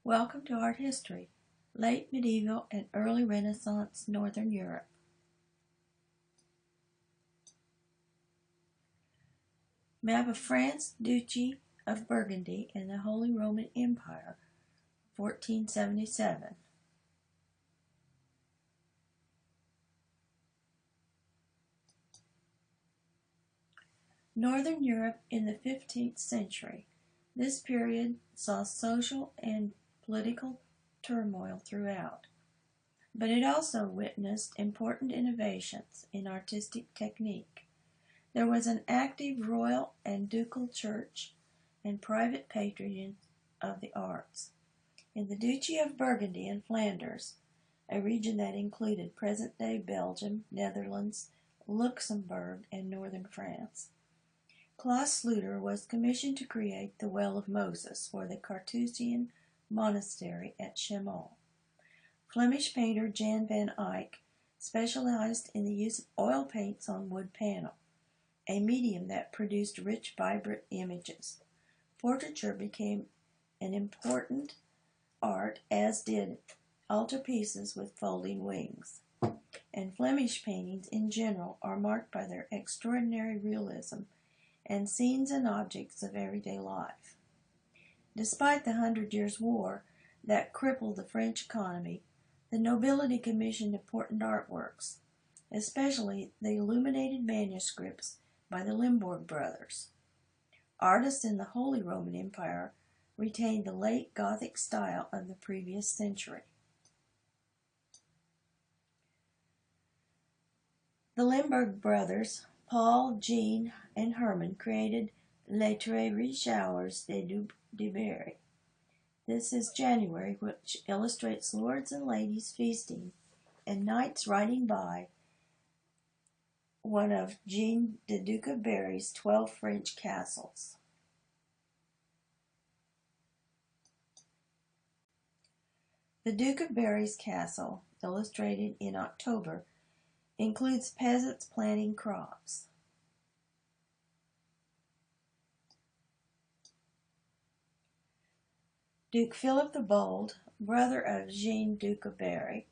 Welcome to Art History, Late Medieval and Early Renaissance Northern Europe. Map of France, Duchy of Burgundy, and the Holy Roman Empire, 1477. Northern Europe in the 15th century. This period saw social and political turmoil throughout, but it also witnessed important innovations in artistic technique. There was an active royal and ducal church and private patronage of the arts. In the Duchy of Burgundy and Flanders, a region that included present-day Belgium, Netherlands, Luxembourg, and northern France, Claus Sluiter was commissioned to create the Well of Moses for the Carthusian monastery at Chemol. Flemish painter Jan van Eyck specialized in the use of oil paints on wood panel, a medium that produced rich, vibrant images. Portraiture became an important art, as did altarpieces with folding wings. And Flemish paintings in general are marked by their extraordinary realism and scenes and objects of everyday life. Despite the Hundred Years' War that crippled the French economy, the nobility commissioned important artworks, especially the illuminated manuscripts by the Limbourg brothers. Artists in the Holy Roman Empire retained the late Gothic style of the previous century. The Limbourg brothers, Paul, Jean, and Herman, created Les Très Riches Hours de Berry. This is January, which illustrates lords and ladies feasting and knights riding by one of Jean the Duke of Berry's 12 French castles. The Duke of Berry's castle, illustrated in October, includes peasants planting crops. Duke Philip the Bold, brother of Jean Duke of Berry,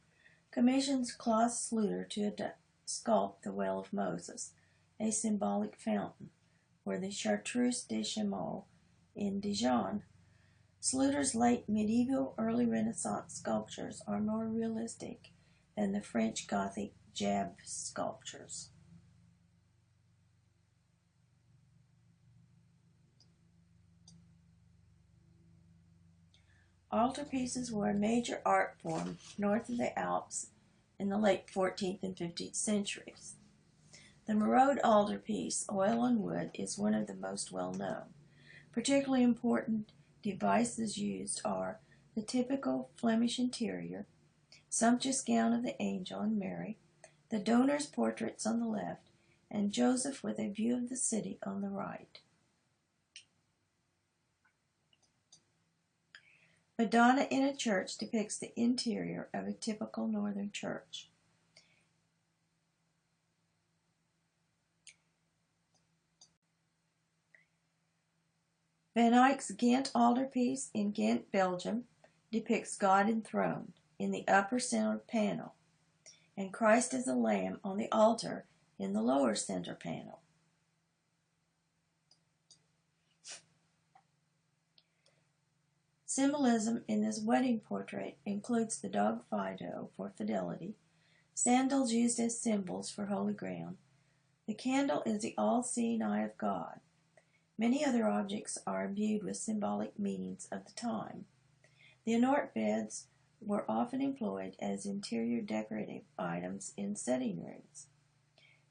commissions Claus Sluiter to sculpt the Well of Moses, a symbolic fountain, for the Chartreuse de Chemol in Dijon. Sluiter's late medieval, early Renaissance sculptures are more realistic than the French Gothic Jab sculptures. Altarpieces were a major art form north of the Alps in the late 14th and 15th centuries. The Merode altarpiece, oil on wood, is one of the most well-known. Particularly important devices used are the typical Flemish interior, sumptuous gown of the angel and Mary, the donors' portraits on the left, and Joseph with a view of the city on the right. Madonna in a church depicts the interior of a typical northern church. Van Eyck's Ghent altarpiece in Ghent, Belgium, depicts God enthroned in the upper center panel, and Christ as a lamb on the altar in the lower center panel. Symbolism in this wedding portrait includes the dog Fido for fidelity, sandals used as symbols for holy ground. The candle is the all-seeing eye of God. Many other objects are imbued with symbolic meanings of the time. The Anort beds were often employed as interior decorative items in setting rooms.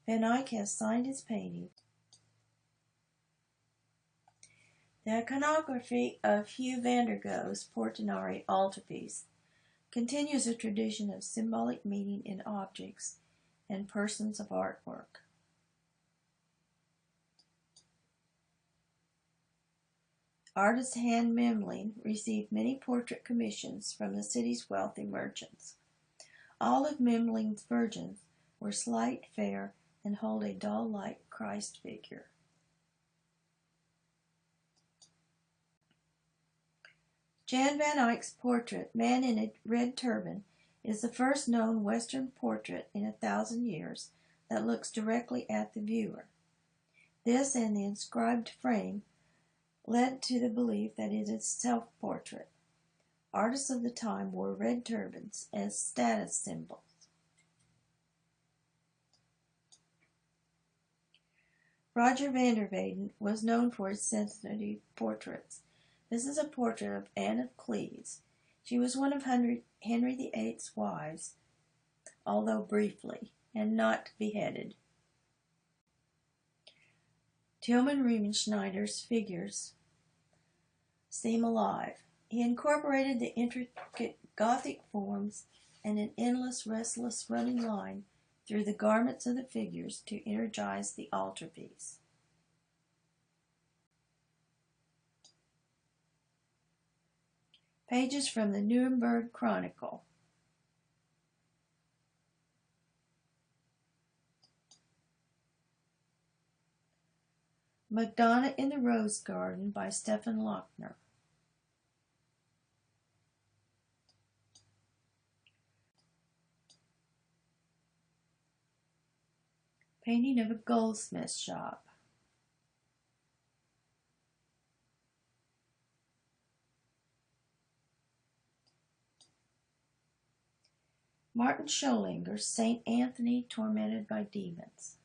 Van Eyck has signed his painting. The iconography of Hugh van der Gogh's Portinari altarpiece continues a tradition of symbolic meaning in objects and persons of artwork. Artist Han Memling received many portrait commissions from the city's wealthy merchants. All of Memling's virgins were slight, fair, and hold a doll-like Christ figure. Jan van Eyck's portrait, Man in a Red Turban, is the first known Western portrait in 1,000 years that looks directly at the viewer. This and the inscribed frame led to the belief that it is self-portrait. Artists of the time wore red turbans as status symbols. Roger van der Weyden was known for his sensitive portraits. This is a portrait of Anne of Cleves. She was one of Henry VIII's wives, although briefly, and not beheaded. Tilman Riemenschneider's figures seem alive. He incorporated the intricate Gothic forms and an endless, restless running line through the garments of the figures to energize the altarpiece. Pages from the Nuremberg Chronicle. Madonna in the Rose Garden by Stefan Lochner. Painting of a goldsmith shop. Martin Schollinger's St. Anthony Tormented by Demons.